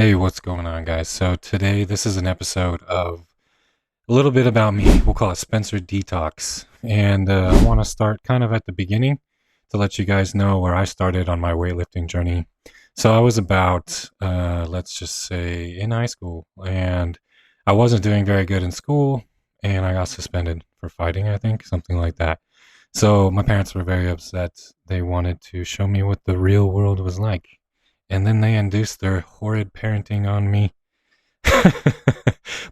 Hey, what's going on, guys? So today, this is an episode of a little bit about me. We'll call it Spencer Detox. And I want to start kind of at the beginning to let you guys know where I started on my weightlifting journey. So I was about, let's just say, in high school, and I wasn't doing very good in school, and I got suspended for fighting, I think, something like that. So my parents were very upset. They wanted to show me what the real world was like. And then they induced their horrid parenting on me.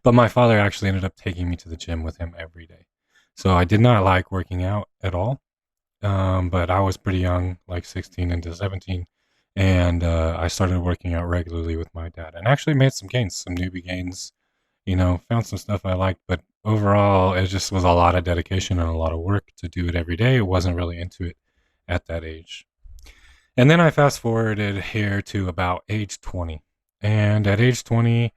But my father actually ended up taking me to the gym with him every day. So I did not like working out at all. But I was pretty young, like 16 into 17. And I started working out regularly with my dad and actually made some gains, some newbie gains, found some stuff I liked. But overall, it just was a lot of dedication and a lot of work to do it every day. I wasn't really into it at that age. And then I fast forwarded here to about age 20. And at age 20,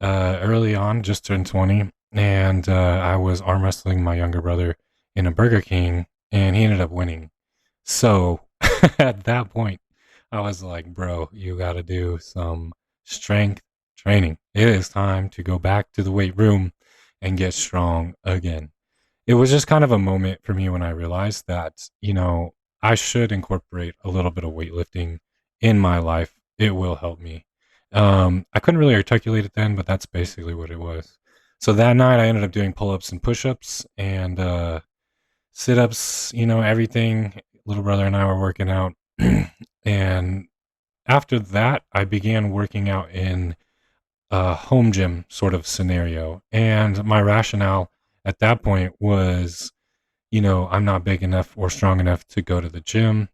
early on, just turned 20, and I was arm wrestling my younger brother in a Burger King, and he ended up winning. So at that point, I was like, bro, you got to do some strength training. It is time to go back to the weight room and get strong again. It was just kind of a moment for me when I realized that, I should incorporate a little bit of weightlifting in my life. It will help me. I couldn't really articulate it then, but that's basically what it was. So that night I ended up doing pull-ups and push-ups and sit-ups, everything. Little brother and I were working out. And after that, I began working out in a home gym sort of scenario. And my rationale at that point was, I'm not big enough or strong enough to go to the gym.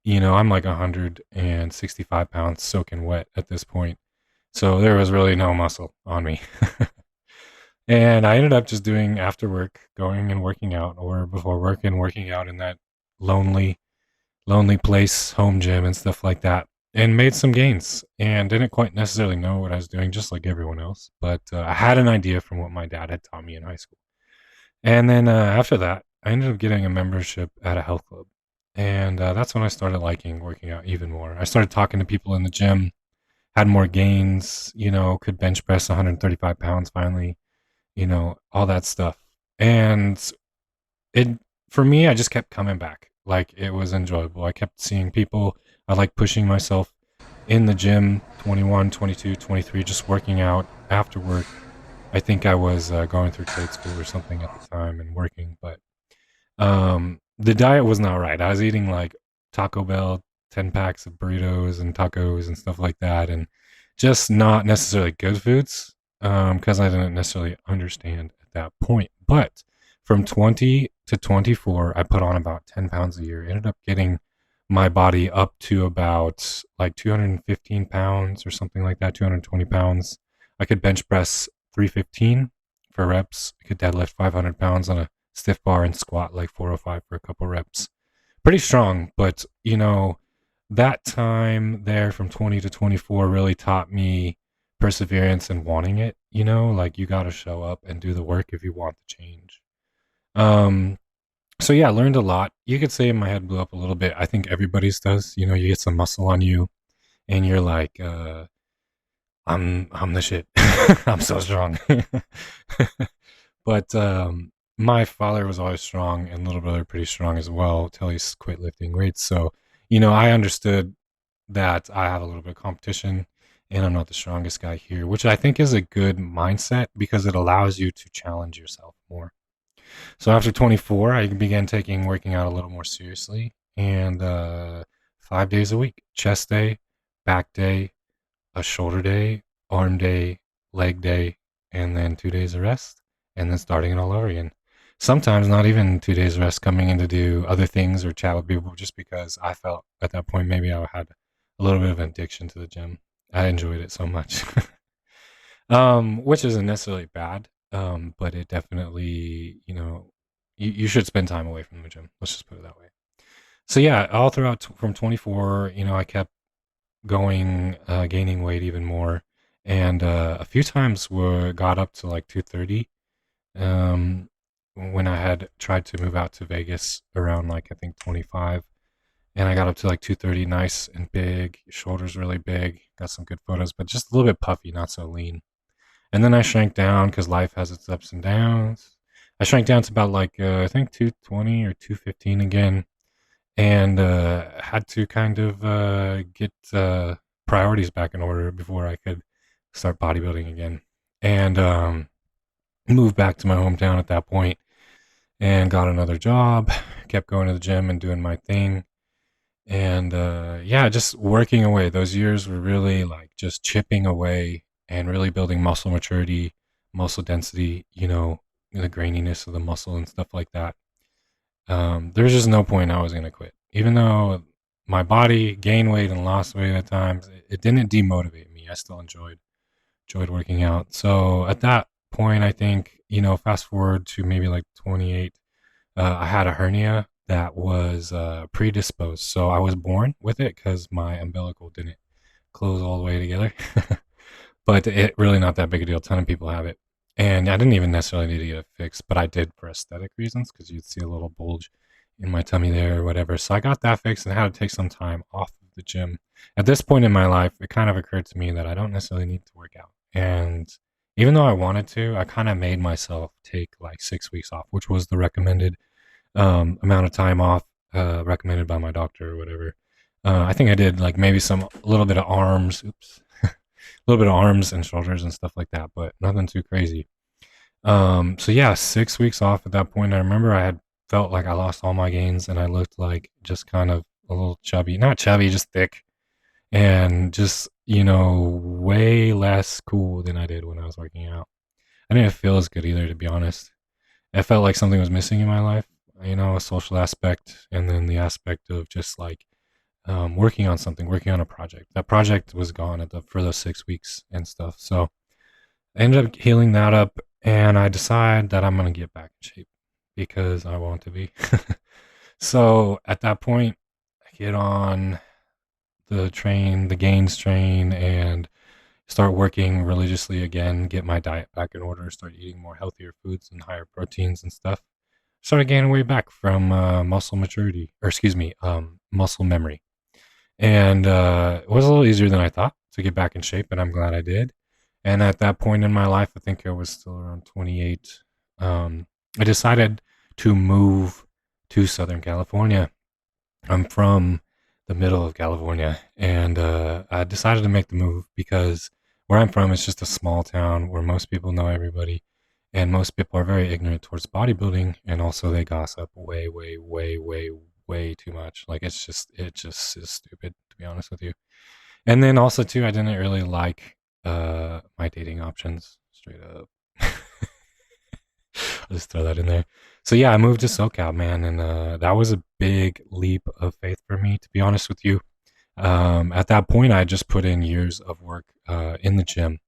I'm like 165 pounds soaking wet at this point. So there was really no muscle on me. And I ended up just doing after work, going and working out, or before work and working out in that lonely, lonely place, home gym and stuff like that. And made some gains and didn't quite necessarily know what I was doing, just like everyone else. But I had an idea from what my dad had taught me in high school. And then after that, I ended up getting a membership at a health club. And that's when I started liking working out even more. I started talking to people in the gym, had more gains, could bench press 135 pounds finally, all that stuff. And it, for me, I just kept coming back. Like it was enjoyable. I kept seeing people. I like pushing myself in the gym, 21, 22, 23, just working out after work. I think I was going through trade school or something at the time and working, but the diet was not right. I was eating like Taco Bell 10 packs of burritos and tacos and stuff like that, and just not necessarily good foods because I didn't necessarily understand at that point. But from 20 to 24, I put on about 10 pounds a year. Ended up getting my body up to about like 215 pounds or something like that, 220 pounds. I could bench press 315 for reps. I could deadlift 500 pounds on a stiff bar and squat like 405 for a couple reps. Pretty strong, but that time there from 20 to 24 really taught me perseverance and wanting it. Like you got to show up and do the work if you want the change. Um, so yeah, I learned a lot. You could say my head blew up a little bit. I think everybody's does. You get some muscle on you, and you're like, I'm the shit. I'm so strong. But my father was always strong, and little brother pretty strong as well till he quit lifting weights. So I understood that I have a little bit of competition, and I'm not the strongest guy here, which I think is a good mindset because it allows you to challenge yourself more. So after 24, I began taking working out a little more seriously, and 5 days a week: chest day, back day, a shoulder day, arm day, leg day, and then 2 days of rest, and then starting it all over again. Sometimes not even 2 days of rest, coming in to do other things or chat with people just because I felt at that point maybe I had a little bit of an addiction to the gym. I enjoyed it so much. Which isn't necessarily bad, but it definitely, you should spend time away from the gym. Let's just put it that way. So yeah, all throughout from 24, I kept going, gaining weight even more, and a few times were got up to like 230. When I had tried to move out to Vegas around like I think 25, and I got up to like 230, nice and big, shoulders really big, got some good photos, but just a little bit puffy, not so lean. And then I shrank down because life has its ups and downs. I shrank down to about like I think 220 or 215 again, and had to kind of get priorities back in order before I could start bodybuilding again. And moved back to my hometown at that point and got another job. Kept going to the gym and doing my thing. And yeah, just working away. Those years were really like just chipping away and really building muscle maturity, muscle density, the graininess of the muscle and stuff like that. There's just no point I was going to quit. Even though my body gained weight and lost weight at times, it didn't demotivate me. I still enjoyed working out. So at that point, I think, fast forward to maybe like 28, I had a hernia that was predisposed. So I was born with it because my umbilical didn't close all the way together. But it really not that big a deal. A ton of people have it. And I didn't even necessarily need to get it fixed, but I did for aesthetic reasons because you'd see a little bulge in my tummy there or whatever. So I got that fixed and had to take some time off of the gym. At this point in my life, it kind of occurred to me that I don't necessarily need to work out. And even though I wanted to, I kind of made myself take like 6 weeks off, which was the recommended amount of time off recommended by my doctor or whatever. I think I did like maybe a little bit of arms. Oops. A little bit of arms and shoulders and stuff like that, but nothing too crazy. So yeah, 6 weeks off at that point. I remember I had felt like I lost all my gains and I looked like just kind of a little chubby, not chubby, just thick and just, way less cool than I did when I was working out. I didn't feel as good either, to be honest. I felt like something was missing in my life, a social aspect and then the aspect of just like working on something, working on a project. That project was gone for those 6 weeks and stuff. So I ended up healing that up, and I decided that I'm gonna get back in shape because I want to be. So at that point, I get on the train, the gains train, and start working religiously again. Get my diet back in order. Start eating more healthier foods and higher proteins and stuff. Started gaining weight back from muscle maturity, or excuse me, muscle memory. And it was a little easier than I thought to get back in shape, and I'm glad I did. And at that point in my life, I think I was still around 28. I decided to move to Southern California. I'm from the middle of California, and I decided to make the move because where I'm from is just a small town where most people know everybody, and most people are very ignorant towards bodybuilding, and also they gossip way, way, way, way, way too much. Like it just is stupid, to be honest with you. And then also too, I didn't really like my dating options straight up. I'll just throw that in there. So yeah, I moved to SoCal, man, and that was a big leap of faith for me, to be honest with you. At that point, I just put in years of work in the gym,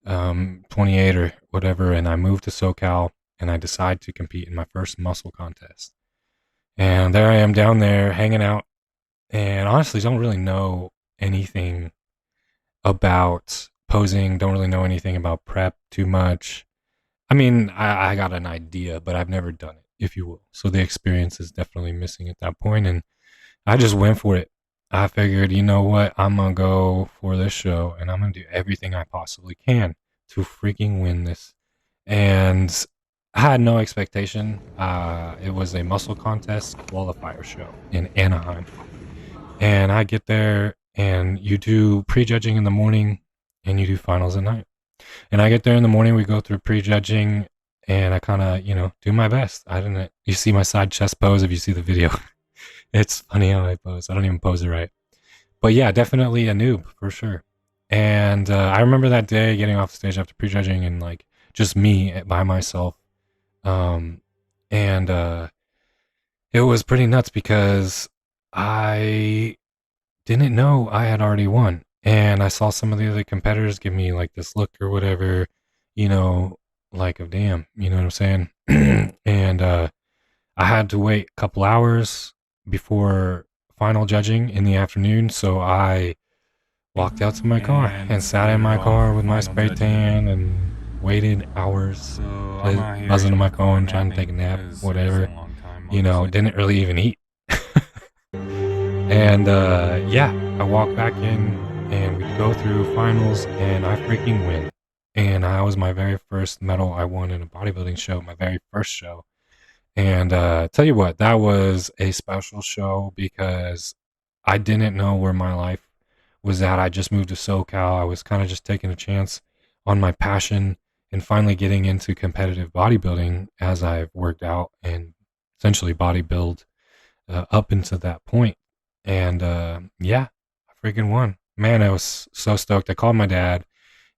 28 or whatever, and I moved to SoCal, and I decided to compete in my first muscle contest. And there I am down there hanging out, and honestly, don't really know anything about posing, don't really know anything about prep too much. I mean, I got an idea, but I've never done it, if you will. So the experience is definitely missing at that point, and I just went for it. I figured, you know what, I'm gonna go for this show, and I'm gonna do everything I possibly can to freaking win this. And I had no expectation. It was a muscle contest qualifier show in Anaheim. And I get there, and you do prejudging in the morning, and you do finals at night. And I get there in the morning, we go through prejudging, and I kind of, do my best. I didn't, you see my side chest pose if you see the video. It's funny how I pose. I don't even pose it right. But yeah, definitely a noob for sure. And I remember that day getting off the stage after prejudging and like just me by myself. Um, and it was pretty nuts because I didn't know I had already won. And I saw some of the other competitors give me like this look or whatever, you know, like of damn, you know what I'm saying? And I had to wait a couple hours before final judging in the afternoon. So I walked out to my car and sat in my car with my spray tan and waited hours, buzzing on my phone, trying to take a nap, whatever. Didn't really even eat. And yeah, I walk back in and we go through finals and I freaking win. And I was my very first medal I won in a bodybuilding show, my very first show. And tell you what, that was a special show because I didn't know where my life was at. I just moved to SoCal. I was kind of just taking a chance on my passion and finally getting into competitive bodybuilding as I've worked out and essentially bodybuild up into that point. And yeah, I freaking won. Man, I was so stoked. I called my dad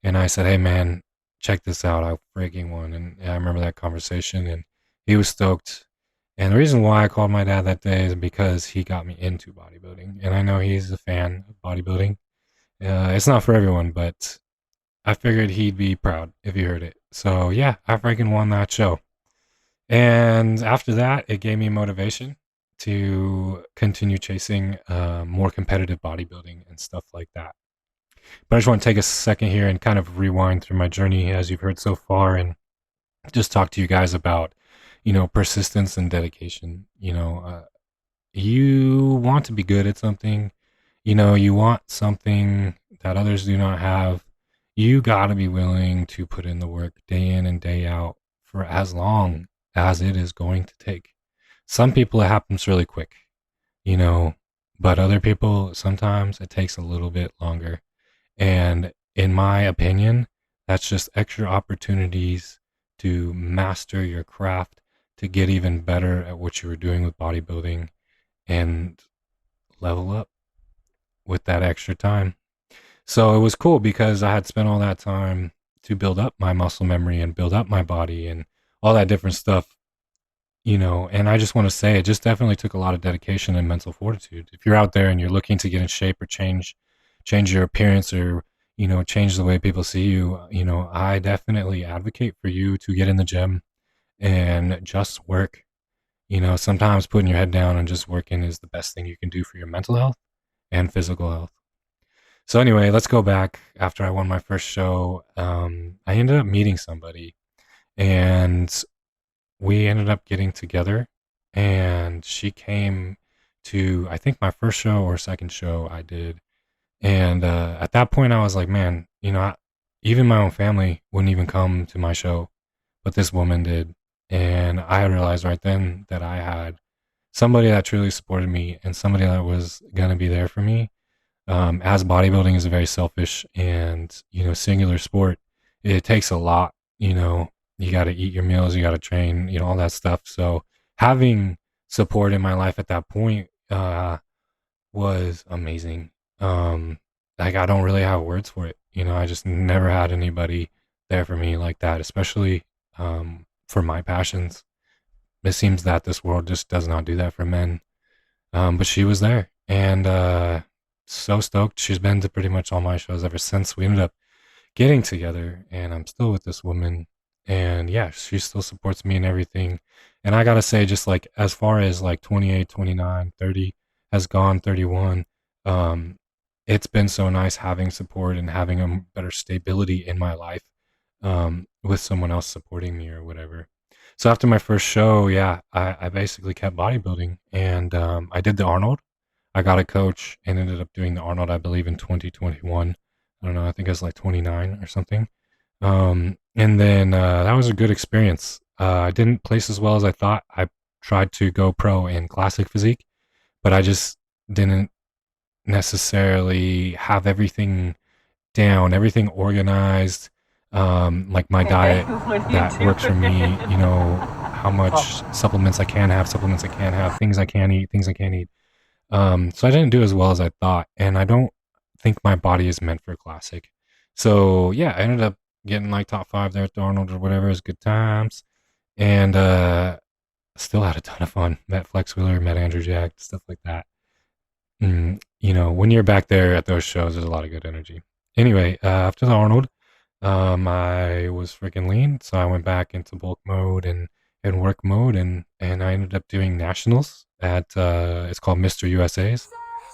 and I said, "Hey, man, check this out. I freaking won." And I remember that conversation, and he was stoked. And the reason why I called my dad that day is because he got me into bodybuilding. And I know he's a fan of bodybuilding. It's not for everyone, but I figured he'd be proud if he heard it. So yeah, I freaking won that show. And after that, it gave me motivation to continue chasing more competitive bodybuilding and stuff like that. But I just want to take a second here and kind of rewind through my journey as you've heard so far and just talk to you guys about, persistence and dedication. You want to be good at something, you want something that others do not have. You got to be willing to put in the work day in and day out for as long as it is going to take. Some people it happens really quick, you know, but other people sometimes it takes a little bit longer. And in my opinion, that's just extra opportunities to master your craft, to get even better at what you were doing with bodybuilding and level up with that extra time. So it was cool because I had spent all that time to build up my muscle memory and build up my body and all that different stuff, and I just want to say it just definitely took a lot of dedication and mental fortitude. If you're out there and you're looking to get in shape or change your appearance or, change the way people see you, I definitely advocate for you to get in the gym and just work. Sometimes putting your head down and just working is the best thing you can do for your mental health and physical health. So anyway, let's go back. After I won my first show, I ended up meeting somebody and we ended up getting together, and she came to, I think, my first show or second show I did. And at that point I was like, man, even my own family wouldn't even come to my show, but this woman did. And I realized right then that I had somebody that truly supported me and somebody that was going to be there for me. As bodybuilding is a very selfish and, singular sport, it takes a lot. You got to eat your meals, you got to train, all that stuff. So having support in my life at that point was amazing. Like I don't really have words for it. I just never had anybody there for me like that, especially for my passions. It seems that this world just does not do that for men. But she was there, and so stoked. She's been to pretty much all my shows ever since. We ended up getting together, and I'm still with this woman. And yeah, she still supports me and everything. And I gotta say, just like as far as like 28, 29, 30 has gone, 31, um, it's been so nice having support and having a better stability in my life with someone else supporting me or whatever. So after my first show, yeah, I basically kept bodybuilding and I did the Arnold. I got a coach and ended up doing the Arnold, I believe, in 2021. I don't know, I think I was like 29 or something. And then that was a good experience. I didn't place as well as I thought. I tried to go pro in classic physique, but I just didn't necessarily have everything down, everything organized, like my diet that works for me, how much supplements I can have, supplements I can't have, things I can eat, things I can't eat. So I didn't do as well as I thought, and I don't think my body is meant for classic. So yeah, I ended up getting like top 5 there at the Arnold or whatever. It was good times, and still had a ton of fun. Met Flex Wheeler, met Andrew Jack, stuff like that. When you're back there at those shows, there's a lot of good energy. Anyway, after the Arnold, I was freaking lean, so I went back into bulk mode and work mode, and I ended up doing nationals at it's called Mr. USA's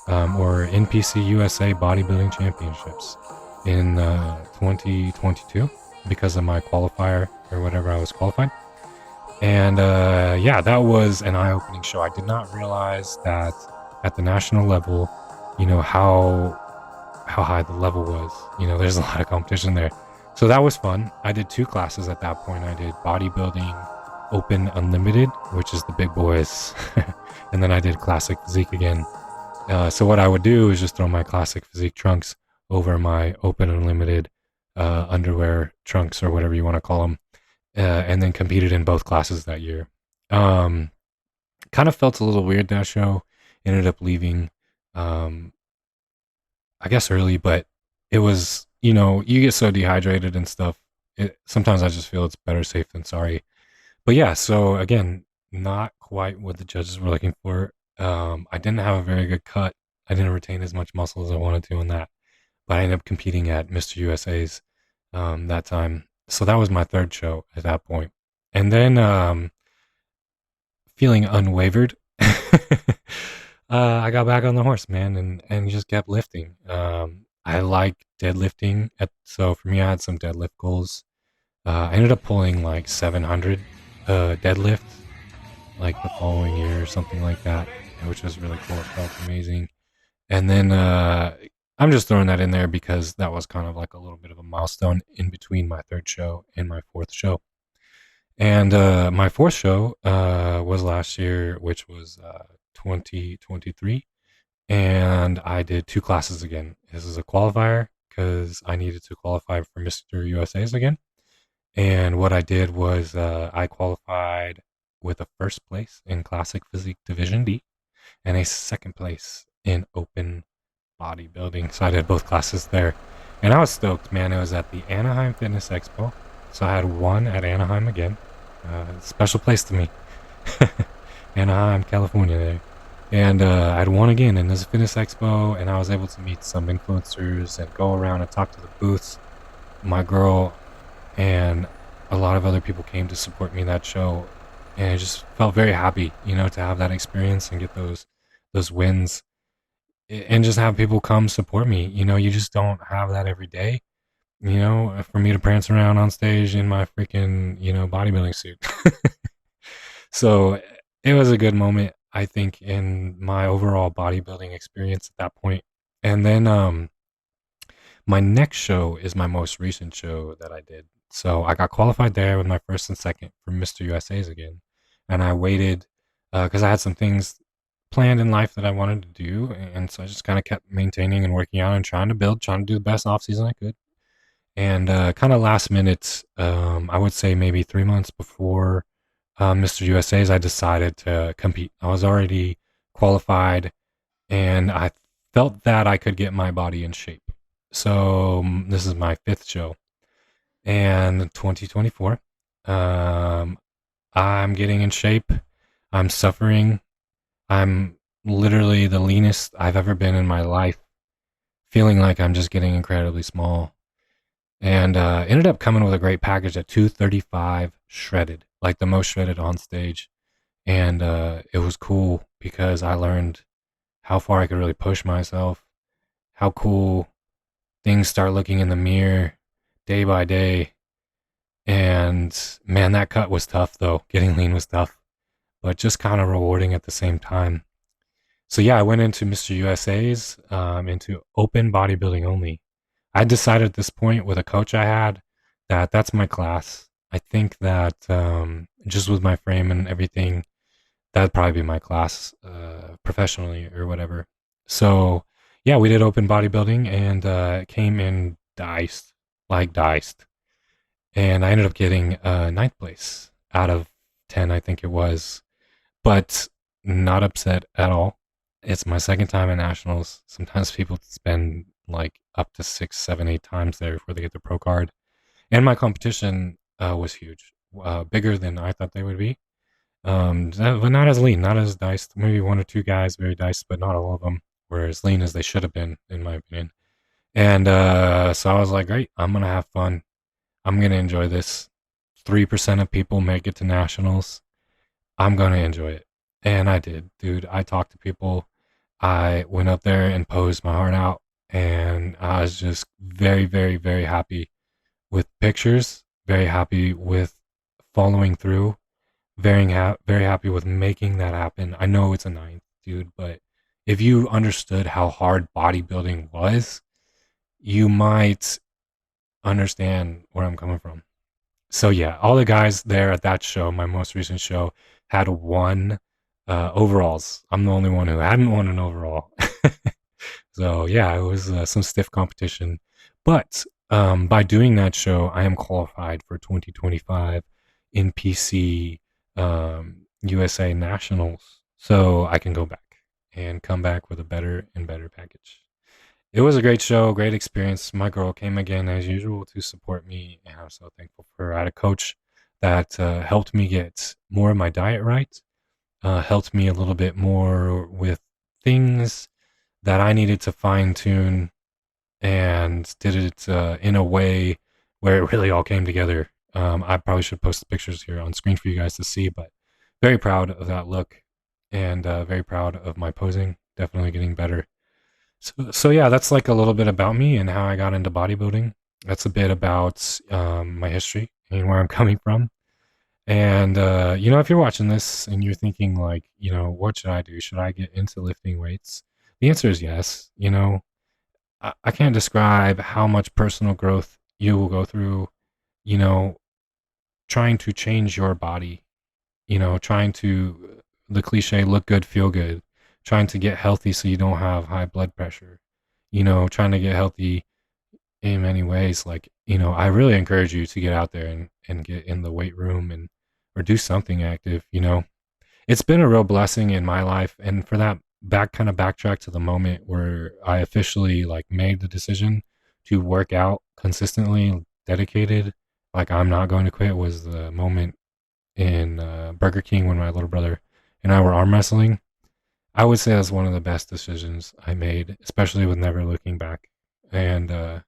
or NPC USA Bodybuilding Championships in 2022 because of my qualifier or whatever I was qualified. And yeah, that was an eye-opening show. I did not realize that at the national level, how high the level was. There's a lot of competition there. So that was fun. I did 2 classes at that point. I did bodybuilding open unlimited, which is the big boys. And then I did classic physique again. So what I would do is just throw my classic physique trunks over my open unlimited underwear trunks or whatever you want to call them, and then competed in both classes that year. Um, Kind of felt a little weird that show. Ended up leaving, um, I guess early, but it was, you get so dehydrated and stuff. Sometimes I just feel it's better safe than sorry. But yeah, so again, not quite what the judges were looking for. I didn't have a very good cut. I didn't retain as much muscle as I wanted to in that, but I ended up competing at Mr. USA's that time. So that was my third show at that point. And then feeling unwavered, I got back on the horse, man, and just kept lifting. I like deadlifting, so for me, I had some deadlift goals. I ended up pulling like 700 deadlift like the following year or something like that, which was really cool. It felt amazing. And then I'm just throwing that in there because that was kind of like a little bit of a milestone in between my third show and my fourth show. And my fourth show was last year, which was 2023. And I did 2 classes again. This is a qualifier because I needed to qualify for Mr. USA's again. And what I did was I qualified with a first place in Classic Physique Division D and a second place in Open Bodybuilding. So I did both classes there. And I was stoked, man. It was at the Anaheim Fitness Expo. So I had one at Anaheim again. Special place to me. Anaheim, California there. And I had one again in this Fitness Expo, and I was able to meet some influencers and go around and talk to the booths. My girl and a lot of other people came to support me in that show, and I just felt very happy, to have that experience and get those wins, and just have people come support me. You just don't have that every day. For me to prance around on stage in my freaking bodybuilding suit. So it was a good moment, I think, in my overall bodybuilding experience at that point. And then my next show is my most recent show that I did. So I got qualified there with my first and second for Mr. USA's again. And I waited because I had some things planned in life that I wanted to do. And so I just kind of kept maintaining and working out and trying to do the best off season I could. And kind of last minute, I would say maybe 3 months before Mr. USA's, I decided to compete. I was already qualified and I felt that I could get my body in shape. So this is my fifth show, and 2024. I'm getting in shape. I'm suffering. I'm literally the leanest I've ever been in my life, feeling like I'm just getting incredibly small. And ended up coming with a great package at 235 shredded, like the most shredded on stage. And it was cool because I learned how far I could really push myself, how cool things start looking in the mirror day by day. And man, that cut was tough though. Getting lean was tough, but just kind of rewarding at the same time. So yeah, I went into Mr. USA's, into open bodybuilding only. I decided at this point with a coach I had that that's my class. I think that just with my frame and everything, that'd probably be my class professionally or whatever. So yeah, we did open bodybuilding and came in diced, like diced. And I ended up getting ninth place out of 10, I think it was, but not upset at all. It's my second time at nationals. Sometimes people spend like up to 6, 7, 8 times there before they get the pro card. And my competition was huge, bigger than I thought they would be. But not as lean, not as diced. Maybe 1 or 2 guys very diced, but not all of them were as lean as they should have been, in my opinion. And so I was like, great, I'm gonna have fun. I'm gonna enjoy this. 3% of people make it to nationals. I'm gonna enjoy it, and I did, dude. I talked to people. I went up there and posed my heart out, and I was just very, very, very happy with pictures. Very happy with following through, very happy with making that happen. I know it's a ninth, dude, but if you understood how hard bodybuilding was, you might understand where I'm coming from. So yeah, all the guys there at that show, my most recent show, had won overalls. I'm the only one who hadn't won an overall. So yeah, it was some stiff competition. But by doing that show, I am qualified for 2025 in PC USA Nationals. So I can go back and come back with a better and better package. It was a great show, great experience. My girl came again as usual to support me, and I'm so thankful for her. I had a coach that helped me get more of my diet right, helped me a little bit more with things that I needed to fine tune, and did it in a way where it really all came together. I probably should post the pictures here on screen for you guys to see, but very proud of that look, and very proud of my posing. Definitely getting better. So yeah, that's like a little bit about me and how I got into bodybuilding. That's a bit about my history and where I'm coming from. And if you're watching this and you're thinking like, what should I do? Should I get into lifting weights? The answer is yes. I can't describe how much personal growth you will go through, you know, trying to change your body, trying to, the cliche, look good, feel good, trying to get healthy so you don't have high blood pressure, trying to get healthy in many ways. Like, I really encourage you to get out there and get in the weight room and, or do something active. It's been a real blessing in my life. And for that backtrack to the moment where I officially like made the decision to work out consistently, dedicated, like I'm not going to quit, was the moment in Burger King when my little brother and I were arm wrestling. I would say that's one of the best decisions I made, especially with never looking back. And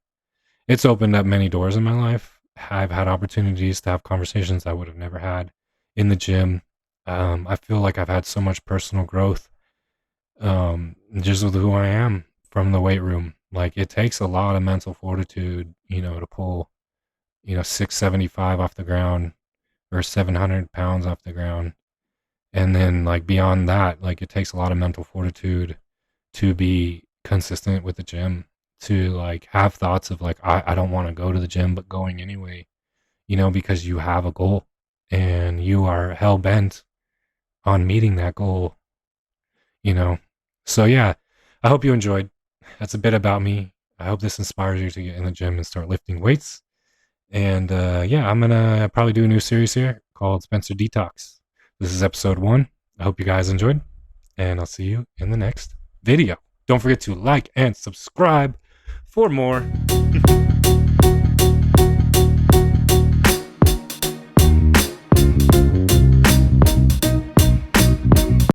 it's opened up many doors in my life. I've had opportunities to have conversations I would have never had in the gym. I feel like I've had so much personal growth just with who I am from the weight room. Like it takes a lot of mental fortitude, to pull, 675 off the ground or 700 pounds off the ground. And then like beyond that, like it takes a lot of mental fortitude to be consistent with the gym, to like have thoughts of like, I don't want to go to the gym, but going anyway, because you have a goal and you are hell bent on meeting that goal, you know. So yeah, I hope you enjoyed. That's a bit about me. I hope this inspires you to get in the gym and start lifting weights. And yeah, I'm gonna probably do a new series here called Spencer Detox. This is episode 1. I hope you guys enjoyed, and I'll see you in the next video. Don't forget to like and subscribe for more.